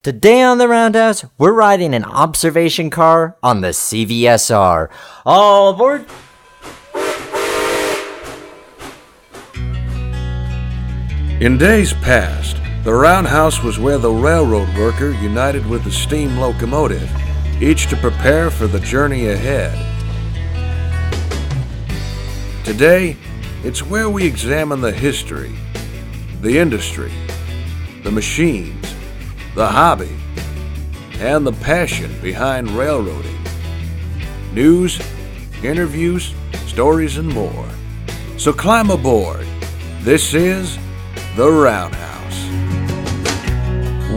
Today on the Roundhouse, we're riding an observation car on the CVSR. All aboard! In days past, the roundhouse was where the railroad worker united with the steam locomotive, each to prepare for the journey ahead. Today, it's where we examine the history, the industry, the machines, the hobby, and the passion behind railroading. News, interviews, stories, and more. So climb aboard. This is The Roundhouse.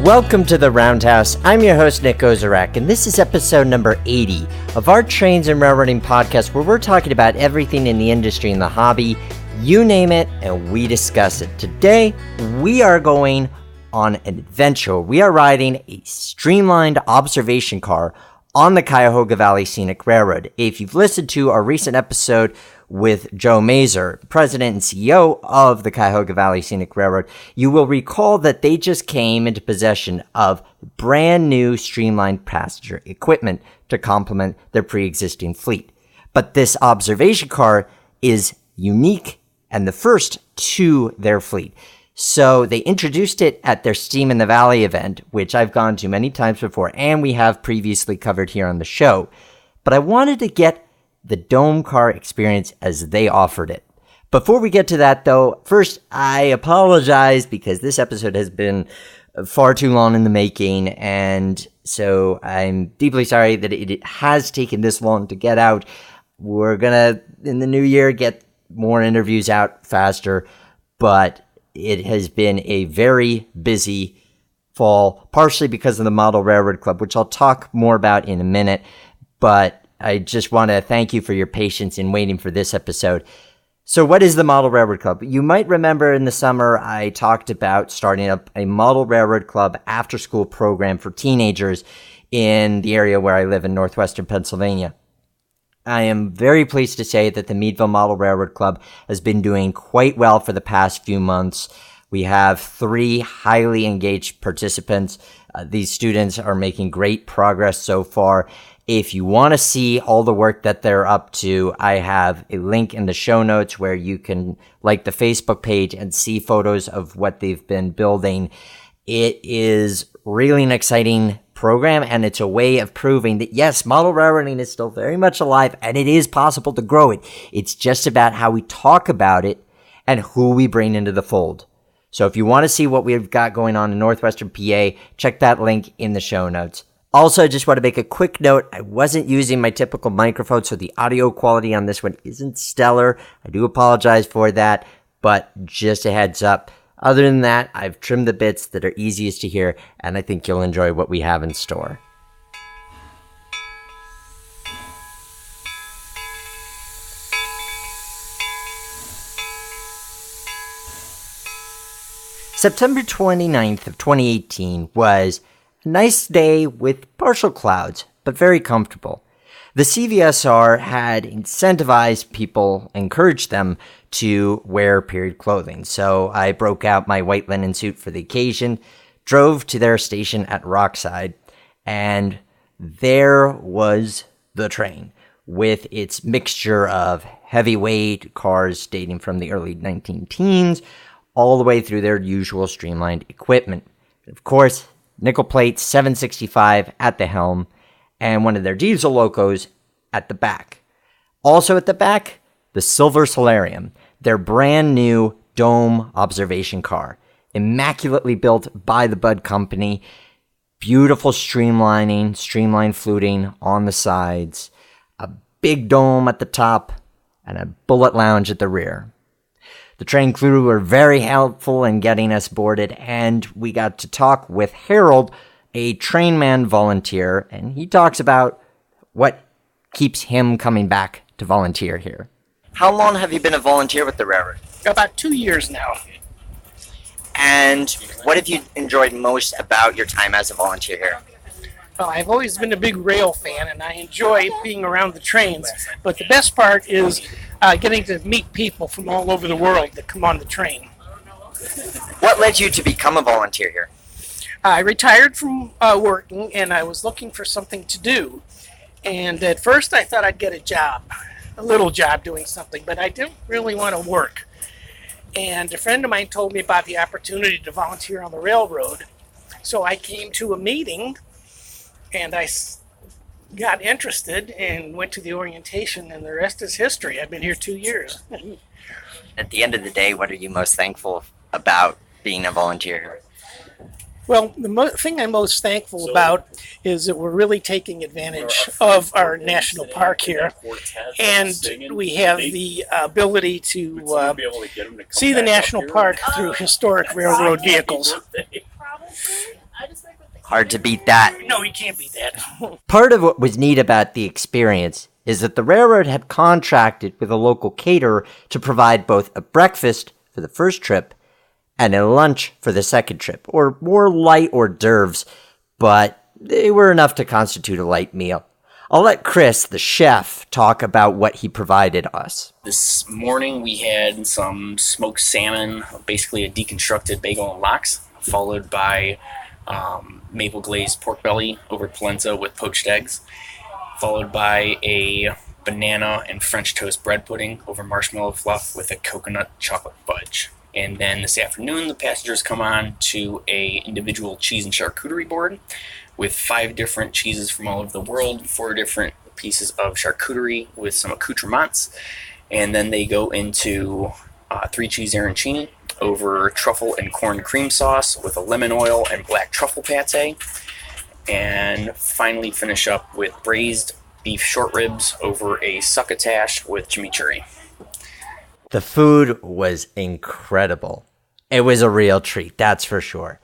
Welcome to The Roundhouse. I'm your host, Nick Ozarek, and this is episode number 80 of our Trains and Railroading podcast, where we're talking about everything in the industry and the hobby. You name it, and we discuss it. Today, we are going on an adventure. We are riding a streamlined observation car on the Cuyahoga Valley Scenic Railroad. If you've listened to our recent episode with Joe Mazer, president and CEO of the Cuyahoga Valley Scenic Railroad, you will recall that they just came into possession of brand new streamlined passenger equipment to complement their pre-existing fleet. But this observation car is unique and the first to their fleet. So they introduced it at their Steam in the Valley event, which I've gone to many times before, and we have previously covered here on the show. But I wanted to get the dome car experience as they offered it. Before we get to that, though, first, I apologize because this episode has been far too long in the making, and so I'm deeply sorry that it has taken this long to get out. We're gonna, in the new year, get more interviews out faster, but it has been a very busy fall, partially because of the Model Railroad Club, which I'll talk more about in a minute. But I just want to thank you for your patience in waiting for this episode. So what is the Model Railroad Club? You might remember in the summer I talked about starting up a Model Railroad Club after-school program for teenagers in the area where I live in northwestern Pennsylvania. I am very pleased to say that the Meadville Model Railroad Club has been doing quite well for the past few months. We have 3 highly engaged participants. These students are making great progress so far. If you want to see all the work that they're up to, I have a link in the show notes where you can like the Facebook page and see photos of what they've been building. It is really an exciting program, and it's a way of proving that, yes, model railroading is still very much alive, and it is possible to grow it. It's just about how we talk about it and who we bring into the fold. So if you want to see what we've got going on in northwestern PA, check that link in the show notes. Also, I just want to make a quick note. I wasn't using my typical microphone, so the audio quality on this one isn't stellar. I do apologize for that, but just a heads up. Other than that, I've trimmed the bits that are easiest to hear, and I think you'll enjoy what we have in store. September 29th of 2018 was a nice day with partial clouds, but very comfortable. The CVSR had incentivized people, encouraged them to wear period clothing. So I broke out my white linen suit for the occasion, drove to their station at Rockside, and there was the train with its mixture of heavyweight cars dating from the early 19-teens all the way through their usual streamlined equipment. Of course, nickel plate 765 at the helm, and one of their diesel locos at the back. Also at the back, the Silver Solarium, their brand new dome observation car, immaculately built by the Bud Company, beautiful streamlined fluting on the sides, a big dome at the top, and a bullet lounge at the rear. The train crew were very helpful in getting us boarded, and we got to talk with Harold, a trainman volunteer, and he talks about what keeps him coming back to volunteer here. How long have you been a volunteer with the railroad? About 2 years now. And what have you enjoyed most about your time as a volunteer here? Well, I've always been a big rail fan, and I enjoy being around the trains. But the best part is getting to meet people from all over the world that come on the train. What led you to become a volunteer here? I retired from working, and I was looking for something to do. And at first I thought I'd get a little job doing something, but I didn't really want to work. And a friend of mine told me about the opportunity to volunteer on the railroad. So I came to a meeting, and I got interested and went to the orientation, and the rest is history. I've been here 2 years. At the end of the day, what are you most thankful about being a volunteer? Well, the thing I'm most thankful about is that we're really taking advantage of our national park here, and we have the ability to see the national park through historic railroad vehicles. Hard to beat that. No, you can't beat that. Part of what was neat about the experience is that the railroad had contracted with a local caterer to provide both a breakfast for the first trip and a lunch for the second trip, or more light hors d'oeuvres, but they were enough to constitute a light meal. I'll let Chris, the chef, talk about what he provided us. This morning we had some smoked salmon, basically a deconstructed bagel and lox, followed by maple glazed pork belly over polenta with poached eggs, followed by a banana and French toast bread pudding over marshmallow fluff with a coconut chocolate fudge. And then this afternoon, the passengers come on to a individual cheese and charcuterie board with 5 different cheeses from all over the world, 4 different pieces of charcuterie with some accoutrements, and then they go into 3 cheese arancini over truffle and corn cream sauce with a lemon oil and black truffle pate, and finally finish up with braised beef short ribs over a succotash with chimichurri. The food was incredible. It was a real treat, that's for sure.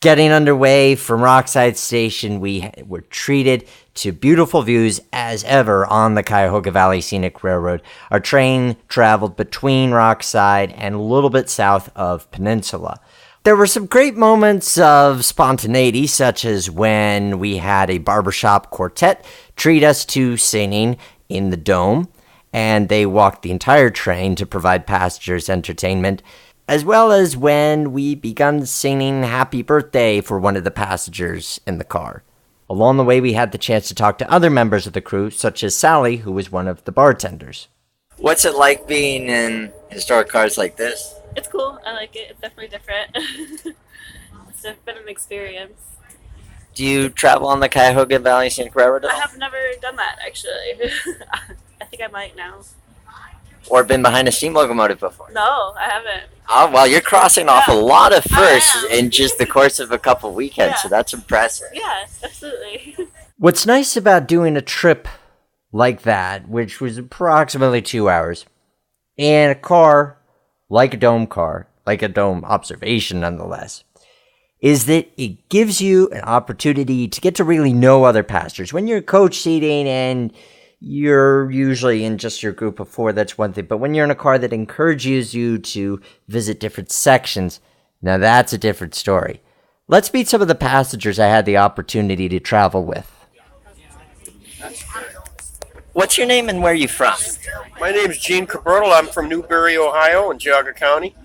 Getting underway from Rockside Station, we were treated to beautiful views as ever on the Cuyahoga Valley Scenic Railroad. Our train traveled between Rockside and a little bit south of Peninsula. There were some great moments of spontaneity, such as when we had a barbershop quartet treat us to singing in the Dome, and they walked the entire train to provide passengers entertainment, as well as when we began singing Happy Birthday for one of the passengers in the car. Along the way, we had the chance to talk to other members of the crew, such as Sally, who was one of the bartenders. What's it like being in historic cars like this? It's cool. I like it. It's definitely different. It's been an experience. Do you travel on the Cuyahoga Valley Scenic Railroad at all? I have never done that, actually. I think I might now. Or been behind a steam locomotive before? No, I haven't. Oh, well, you're crossing off a lot of firsts in just the course of a couple weekends, so that's impressive. Yeah, absolutely. What's nice about doing a trip like that, which was approximately 2 hours, in a car, like a dome observation nonetheless, is that it gives you an opportunity to get to really know other passengers. When you're coach seating and you're usually in just your group of 4, that's one thing. But when you're in a car that encourages you to visit different sections, now that's a different story. Let's meet some of the passengers I had the opportunity to travel with. What's your name and where are you from? My name is Gene Cabertle. I'm from Newberry, Ohio in Cuyahoga County.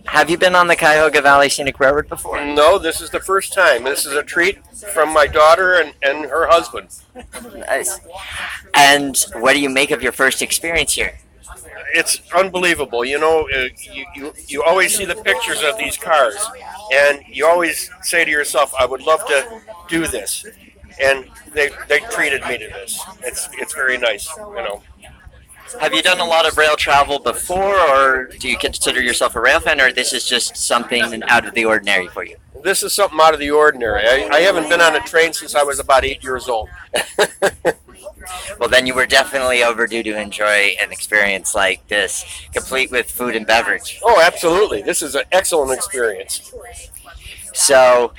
Have you been on the Cuyahoga Valley Scenic Railroad before? No, this is the first time. This is a treat from my daughter and her husband. Nice. And what do you make of your first experience here? It's unbelievable. You know, you always see the pictures of these cars, and you always say to yourself, I would love to do this. And they treated me to this. It's very nice, you know. Have you done a lot of rail travel before, or do you consider yourself a rail fan, or this is just something out of the ordinary for you? This is something out of the ordinary. I haven't been on a train since I was about 8 years old. Well, then you were definitely overdue to enjoy an experience like this, complete with food and beverage. Oh, absolutely. This is an excellent experience. So,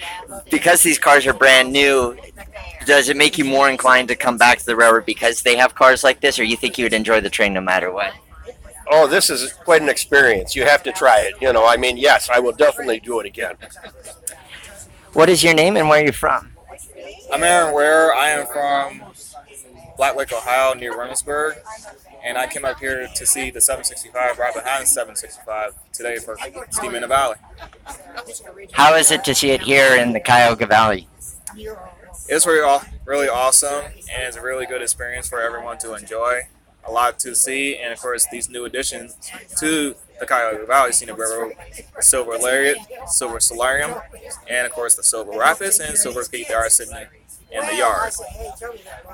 because these cars are brand new, does it make you more inclined to come back to the railroad because they have cars like this, or you think you would enjoy the train no matter what? Oh, this is quite an experience. You have to try it. You know, I mean, yes, I will definitely do it again. What is your name and where are you from? I'm Aaron Ware. I am from Black Lake, Ohio, near Reynoldsburg, and I came up here to see the 765 right behind the 765 today for Steam in the Valley. How is it to see it here in the Cuyahoga Valley? It's really awesome, and it's a really good experience for everyone to enjoy. A lot to see, and of course these new additions to the Cuyahoga Valley Scenic Railroad, Silver Lariat, Silver Solarium, and of course the Silver Rapids and Silver Peak that are sitting in the yard.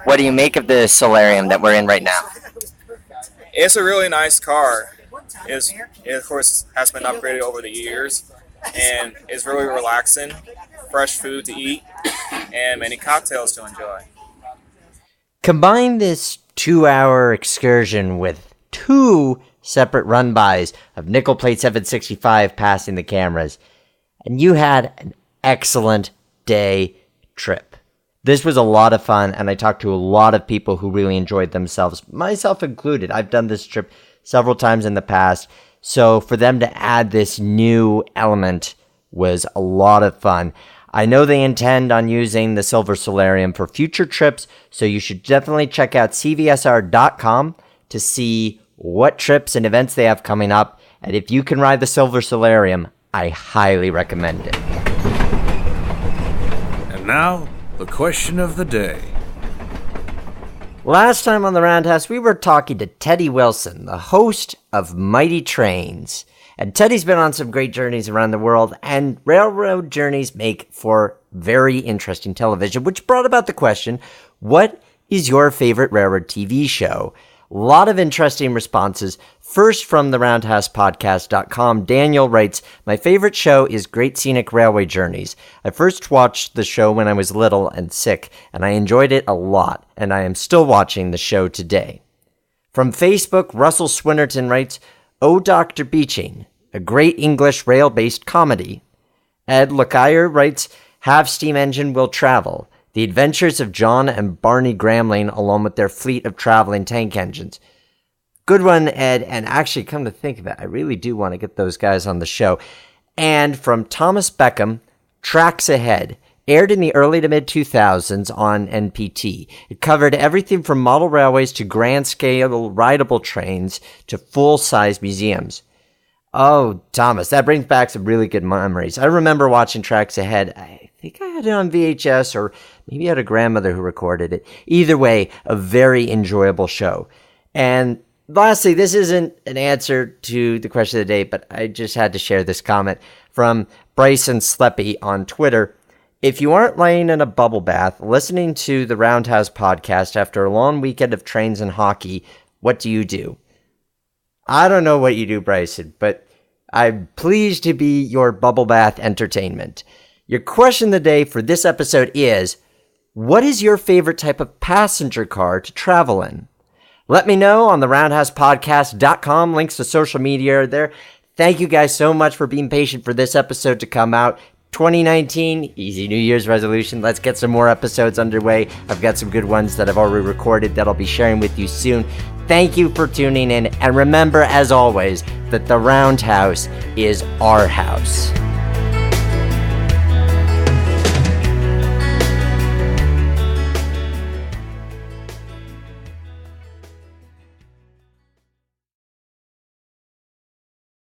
What do you make of the solarium that we're in right now? It's a really nice car. It of course has been upgraded over the years, and it's really relaxing, fresh food to eat, and many cocktails to enjoy. Combine this 2-hour excursion with 2 separate run-bys of nickel plate 765 passing the cameras, and you had an excellent day trip. This was a lot of fun, and I talked to a lot of people who really enjoyed themselves, myself included. I've done this trip several times in the past, so for them to add this new element was a lot of fun. I know they intend on using the Silver Solarium for future trips, so you should definitely check out CVSR.com to see what trips and events they have coming up. And if you can ride the Silver Solarium, I highly recommend it. And now, the question of the day. Last time on the Roundhouse, we were talking to Teddy Wilson, the host of Mighty Trains. And Teddy's been on some great journeys around the world, and railroad journeys make for very interesting television, which brought about the question, what is your favorite railroad TV show? A lot of interesting responses. First, from the roundhousepodcast.com, Daniel writes, my favorite show is Great Scenic Railway Journeys. I first watched the show when I was little and sick, and I enjoyed it a lot, and I am still watching the show today. From Facebook, Russell Swinnerton writes, Oh, Dr. Beeching, a great English rail-based comedy. Ed Lockyer writes, Half Steam Engine Will Travel, The Adventures of John and Barney Gramling along with their fleet of traveling tank engines. Good one, Ed, and actually, come to think of it, I really do want to get those guys on the show. And from Thomas Beckham, Tracks Ahead, aired in the early to mid-2000s on NPT. It covered everything from model railways to grand-scale rideable trains to full-size museums. Oh, Thomas, that brings back some really good memories. I remember watching Tracks Ahead. I think I had it on VHS, or maybe I had a grandmother who recorded it. Either way, a very enjoyable show. And lastly, this isn't an answer to the question of the day, but I just had to share this comment from Bryson Sleppy on Twitter. If you aren't laying in a bubble bath, listening to the Roundhouse podcast after a long weekend of trains and hockey, what do you do? I don't know what you do, Bryson, but I'm pleased to be your bubble bath entertainment. Your question of the day for this episode is, what is your favorite type of passenger car to travel in? Let me know on the roundhousepodcast.com. Links to social media are there. Thank you guys so much for being patient for this episode to come out. 2019, easy New Year's resolution. Let's get some more episodes underway. I've got some good ones that I've already recorded that I'll be sharing with you soon. Thank you for tuning in. And remember, as always, that the Roundhouse is our house.